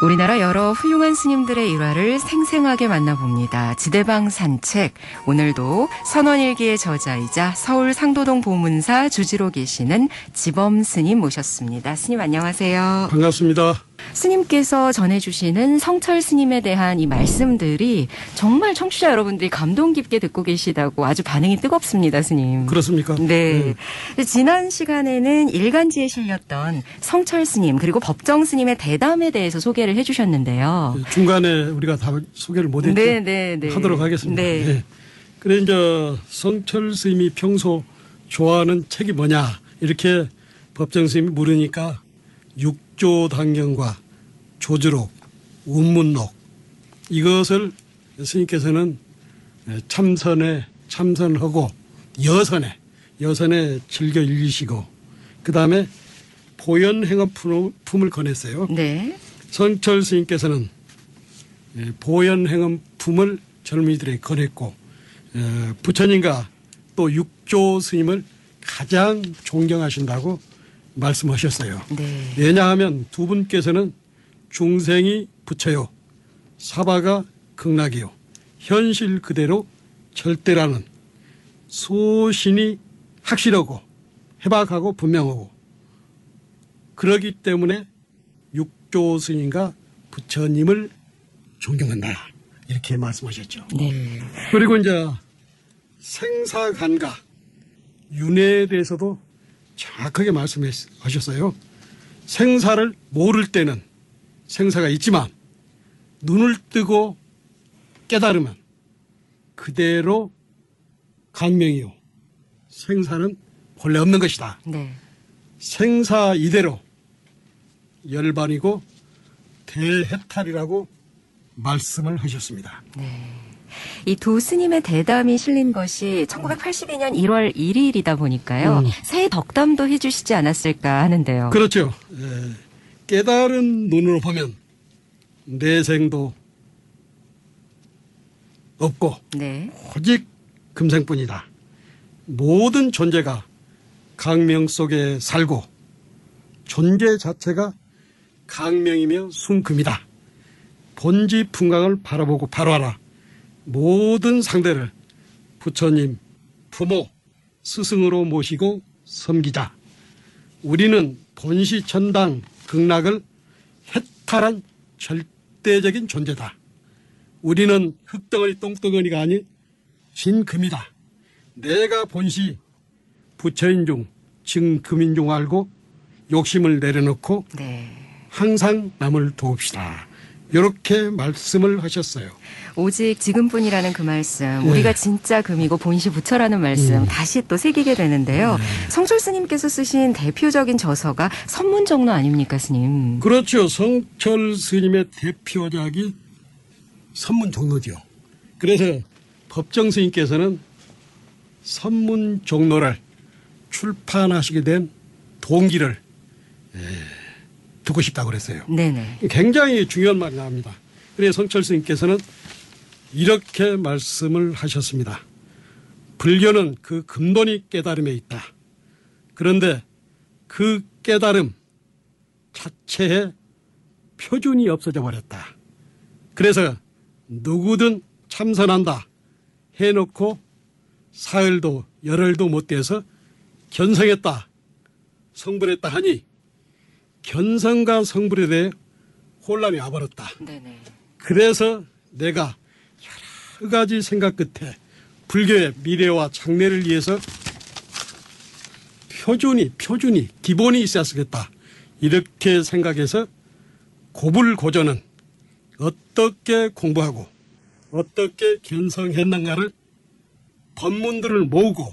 우리나라 여러 훌륭한 스님들의 일화를 생생하게 만나봅니다. 지대방 산책. 오늘도 선원일기의 저자이자 서울 상도동 보문사 주지로 계시는 지범 스님 모셨습니다. 스님 안녕하세요. 반갑습니다. 스님께서 전해주시는 성철 스님에 대한 이 말씀들이 정말 청취자 여러분들이 감동 깊게 듣고 계시다고 아주 반응이 뜨겁습니다, 스님. 그렇습니까? 네. 지난 시간에는 일간지에 실렸던 성철 스님 그리고 법정 스님의 대담에 대해서 소개를 해주셨는데요. 중간에 우리가 다 소개를 못했죠. 네. 하도록 하겠습니다. 네. 네. 그래 이제 성철 스님이 평소 좋아하는 책이 뭐냐 이렇게 법정 스님이 물으니까 육조당경과 조주록, 운문록 이것을 스님께서는 참선하고 여선에 즐겨 읽으시고 그 다음에 보현행엄품을 권했어요. 네. 성철 스님께서는 보현행엄품을 젊은이들에게 권했고 부처님과 또 육조 스님을 가장 존경하신다고 말씀하셨어요. 네. 왜냐하면 두 분께서는 중생이 부처요, 사바가 극락이요, 현실 그대로 절대라는 소신이 확실하고 해박하고 분명하고 그러기 때문에 육조 스님과 부처님을 존경한다 이렇게 말씀하셨죠. 네. 그리고 이제 생사간과 윤회에 대해서도 정확하게 말씀하셨어요. 생사를 모를 때는 생사가 있지만 눈을 뜨고 깨달으면 그대로 강명이요, 생사는 본래 없는 것이다. 네. 생사 이대로 열반이고 대해탈이라고 말씀을 하셨습니다. 네. 이 두 스님의 대담이 실린 것이 1982년 1월 1일이다 보니까요. 새해 덕담도 해주시지 않았을까 하는데요. 그렇죠. 깨달은 눈으로 보면 내생도 없고 네. 오직 금생뿐이다. 모든 존재가 강명 속에 살고 존재 자체가 강명이며 순금이다. 본지 풍광을 바라보고 바로하라. 모든 상대를 부처님, 부모, 스승으로 모시고 섬기자. 우리는 본시천당 극락을 해탈한 절대적인 존재다. 우리는 흙덩어리 똥덩어리가 아닌 진금이다. 내가 본시 부처인 중 증금인 중 알고 욕심을 내려놓고 네. 항상 남을 도웁시다. 이렇게 말씀을 하셨어요. 오직 지금뿐이라는 그 말씀, 우리가 진짜 금이고 본시 부처라는 말씀 다시 또 새기게 되는데요. 성철 스님께서 쓰신 대표적인 저서가 선문정로 아닙니까, 스님? 그렇죠. 성철 스님의 대표작이 선문종로죠. 그래서 법정 스님께서는 선문종로를 출판하시게 된 동기를 듣고 싶다고 그랬어요. 네네. 굉장히 중요한 말이 나옵니다. 그래서 성철 스님께서는 이렇게 말씀을 하셨습니다. 불교는 그 근본이 깨달음에 있다. 그런데 그 깨달음 자체에 표준이 없어져 버렸다. 그래서 누구든 참선한다 해놓고 사흘도 열흘도 못 돼서 견성했다, 성불했다 하니 견성과 성불에 대해 혼란이 와버렸다. 네네. 그래서 내가 여러 가지 생각 끝에 불교의 미래와 장래를 위해서 표준이 기본이 있어야 쓰겠다. 이렇게 생각해서 고불고전은 어떻게 공부하고 어떻게 견성했는가를 법문들을 모으고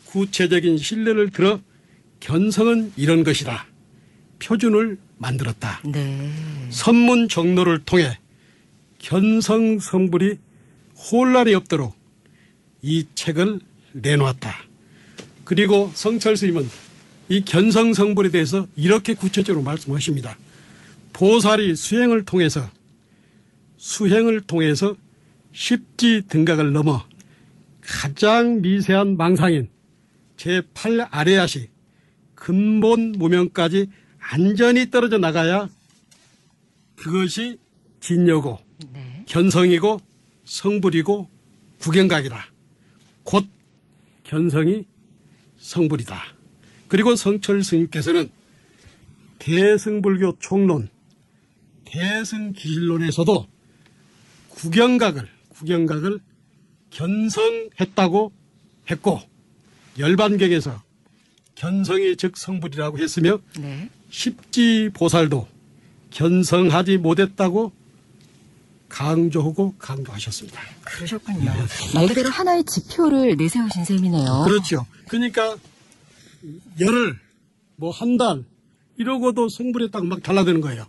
구체적인 신뢰를 들어 견성은 이런 것이다. 표준을 만들었다. 네. 선문 정로를 통해 견성 성불이 혼란이 없도록 이 책을 내놓았다. 그리고 성철 스님은 이 견성 성불에 대해서 이렇게 구체적으로 말씀하십니다. 보살이 수행을 통해서 십지 등각을 넘어 가장 미세한 망상인 제8 아래야식 근본 무명까지 안전히 떨어져 나가야 그것이 진여고 네. 견성이고 성불이고 구경각이라. 곧 견성이 성불이다. 그리고 성철 스님께서는 대승불교 총론, 대승기실론에서도 구경각을 견성했다고 했고, 열반경에서 견성이 즉 성불이라고 했으며, 네. 십지보살도 견성하지 못했다고 강조하셨습니다. 그러셨군요. 말 그대로 하나의 지표를 내세우신 셈이네요. 그렇죠. 그러니까 열흘, 한 달 이러고도 성불했다고 막 달라드는 거예요.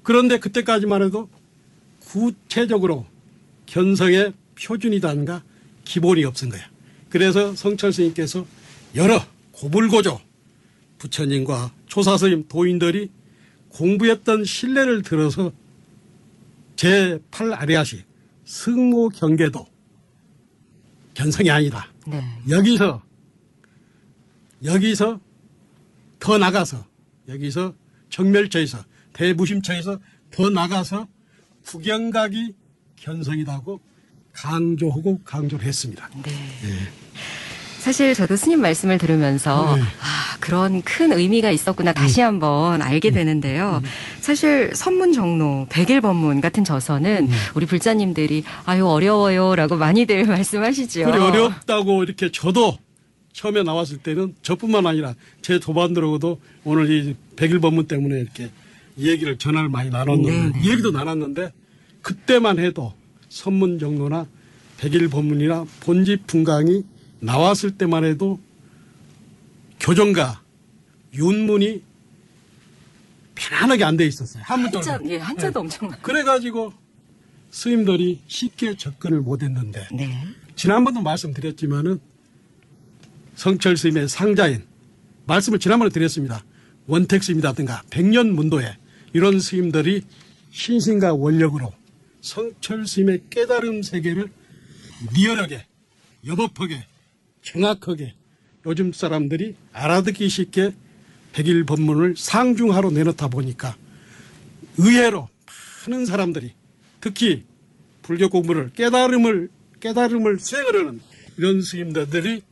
그런데 그때까지만 해도 구체적으로 견성의 표준이단가 기본이 없은 거예요. 그래서 성철 스님께서 여러 고불고조 부처님과 조사스님 도인들이 공부했던 신뢰를 들어서 제8아리아시 승모 경계도 견성이 아니다. 네. 여기서 더 나가서 여기서 정멸처에서 대무심처에서 더 나가서 구경각이 견성이라고 강조를 했습니다. 네. 사실 저도 스님 말씀을 들으면서 네. 그런 큰 의미가 있었구나 다시 한번 알게 되는데요. 사실 선문정로, 백일법문 같은 저서는 우리 불자님들이 아유 어려워요라고 많이들 말씀하시죠. 그래 어렵다고 이렇게 저도 처음에 나왔을 때는 저뿐만 아니라 제 도반들하고도 오늘 이 백일법문 때문에 이렇게 얘기를 전화를 많이 나눴는데 네네. 얘기도 나눴는데 그때만 해도 선문정로나 백일법문이나 본집분강이 나왔을 때만 해도 교정가 윤문이 편안하게 안 돼 있었어요. 한자도 엄청 많아요. 그래가지고 스님들이 쉽게 접근을 못했는데 네. 지난번도 말씀드렸지만은 성철 스님의 상자인 말씀을 지난번에 드렸습니다. 원택 스님이라든가 백년문도에 이런 스님들이 신신과 원력으로 성철 스님의 깨달음 세계를 리얼하게 여법하게 정확하게 요즘 사람들이 알아듣기 쉽게 백일법문을 상중하로 내놓다 보니까 의외로 많은 사람들이 특히 불교 공부를 깨달음을 수행을 하는 이런 스님들이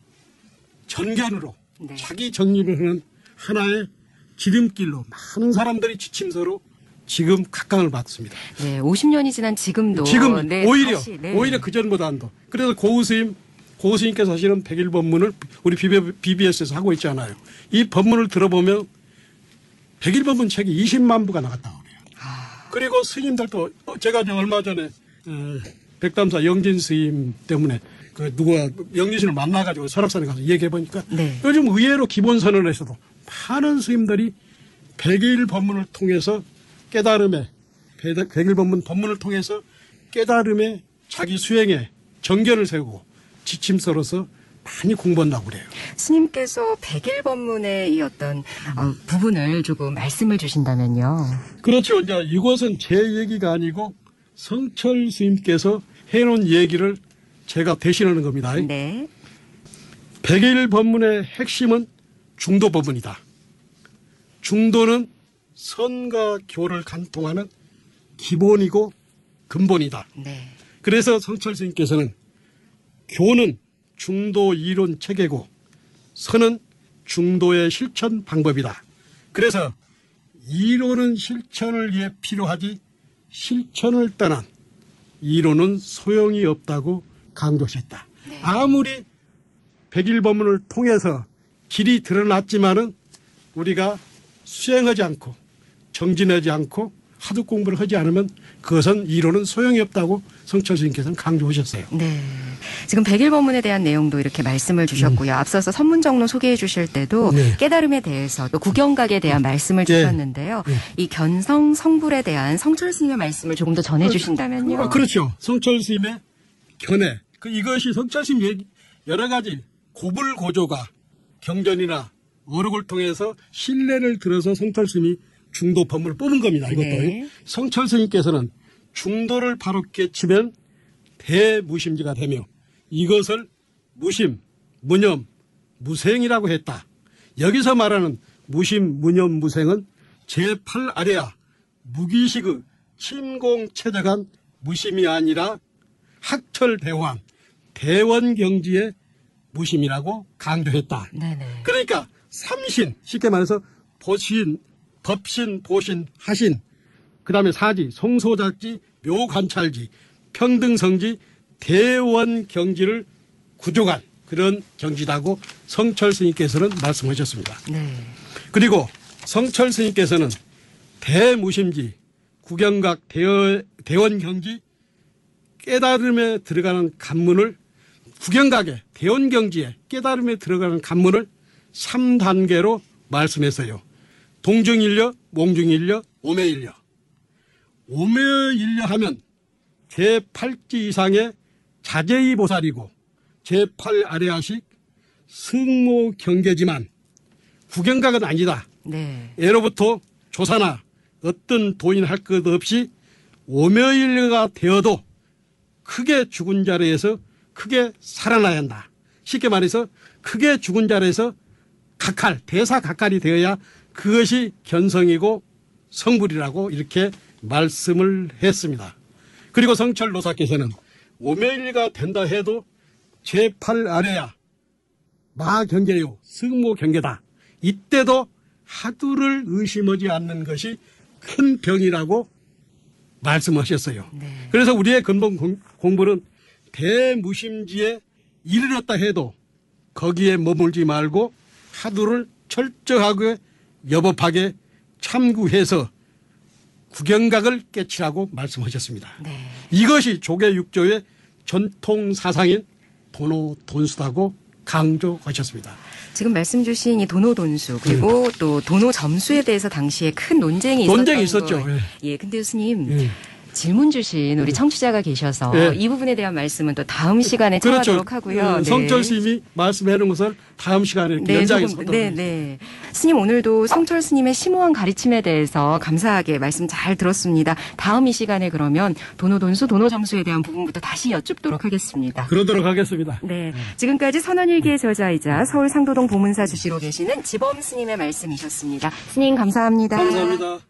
전견으로 네. 자기 정립을 하는 하나의 지름길로 많은 사람들이 지침서로 지금 각광을 받습니다. 네, 50년이 지난 지금도 지금 네, 오히려 다시, 네. 오히려 그 전보다도 그래서 고우스님께서 사실은 백일법문을 우리 BBS에서 하고 있잖아요. 이 법문을 들어보면 백일법문 책이 20만 부가 나갔다고 그래요. 그리고 스님들도 제가 얼마 전에 백담사 영진 스님 때문에 그 누가 영진 스님을 만나가지고 설악산에 가서 얘기해 보니까 네. 요즘 의외로 기본선언에서도 많은 스님들이 백일법문을 통해서 깨달음에 백일법문 법문을 통해서 깨달음에 자기 수행에 정견을 세우고 지침서로서 많이 공부한다고 그래요. 스님께서 백일법문의 이 어떤 부분을 조금 말씀을 주신다면요. 그렇죠. 이제 이것은 제 얘기가 아니고 성철 스님께서 해놓은 얘기를 제가 대신하는 겁니다. 네. 백일법문의 핵심은 중도법문이다. 중도는 선과 교를 간통하는 기본이고 근본이다. 네. 그래서 성철 스님께서는 교는 중도 이론 체계고 선은 중도의 실천 방법이다. 그래서 이론은 실천을 위해 필요하지 실천을 떠난 이론은 소용이 없다고 강조하셨다. 네. 아무리 백일법문을 통해서 길이 드러났지만은 우리가 수행하지 않고 정진하지 않고 하도 공부를 하지 않으면 그것은 이론은 소용이 없다고 성철 스님께서는 강조하셨어요. 네. 지금 백일법문에 대한 내용도 이렇게 말씀을 주셨고요. 앞서서 선문정론 소개해 주실 때도 네. 깨달음에 대해서 또 구경각에 대한 말씀을 네. 주셨는데요. 이 견성 성불에 대한 성철 스님의 말씀을 조금 더 전해 주신다면요. 그렇죠. 성철 스님의 견해. 이것이 성철 스님 얘기, 여러 가지 고불고조가 경전이나 어록을 통해서 신뢰를 들어서 성철 스님이 중도 법문을 뽑은 겁니다. 이것도. 네. 성철 스님께서는 중도를 바롭게 치면 대무심지가 되며 이것을 무심, 무념, 무생이라고 했다. 여기서 말하는 무심, 무념, 무생은 제8아래야 무기식의 침공체제간 무심이 아니라 학철대왕 대원경지의 무심이라고 강조했다. 네네. 그러니까 삼신, 쉽게 말해서 보신, 법신, 보신, 하신, 그 다음에 사지, 성소작지, 묘관찰지, 평등성지, 대원경지를 구족한 그런 경지다고 성철 스님께서는 말씀하셨습니다. 네. 그리고 성철 스님께서는 대무심지, 구경각, 대원경지, 깨달음에 들어가는 관문을 구경각에 대원경지에 깨달음에 들어가는 관문을 3단계로 말씀했어요. 동중일려, 몽중일려, 오매일려. 오매일려 하면 제8지 이상의 자제의 보살이고 제8 아래아식 승모 경계지만 구경각은 아니다. 네. 예로부터 조사나 어떤 도인 할 것 없이 오매일려가 되어도 크게 죽은 자리에서 크게 살아나야 한다. 쉽게 말해서 크게 죽은 자리에서 각할, 대사 각할이 되어야 그것이 견성이고 성불이라고 이렇게 말씀을 했습니다. 그리고 성철 노사께서는 오매일리가 된다 해도 제8 아래야 마경계요 승모 경계다. 이때도 하두를 의심하지 않는 것이 큰 병이라고 말씀하셨어요. 네. 그래서 우리의 근본 공부는 대무심지에 이르렀다 해도 거기에 머물지 말고 하두를 철저하게 여법하게 참구해서 구경각을 깨치라고 말씀하셨습니다. 네. 이것이 조계 육조의 전통 사상인 도노돈수다고 강조하셨습니다. 지금 말씀 주신 이 도노돈수 그리고 또 도노점수에 대해서 당시에 큰 논쟁이 있었죠. 거. 예, 근데 스님 예. 질문 주신 우리 청취자가 계셔서 예. 이 부분에 대한 말씀은 또 다음 시간에 청하도록 하고요. 네. 성철 스님이 말씀해 놓은 것을 다음 시간에 연장해서 하도록 네, 네. 스님 오늘도 성철 스님의 심오한 가르침에 대해서 감사하게 말씀 잘 들었습니다. 다음 이 시간에 그러면 도노돈수, 도노점수에 대한 부분부터 다시 여쭙도록 하겠습니다. 그러도록 하겠습니다. 네. 지금까지 선원일기의 저자이자 서울 상도동 보문사 주시로 계시는 지범 스님의 말씀이셨습니다. 스님 감사합니다. 감사합니다.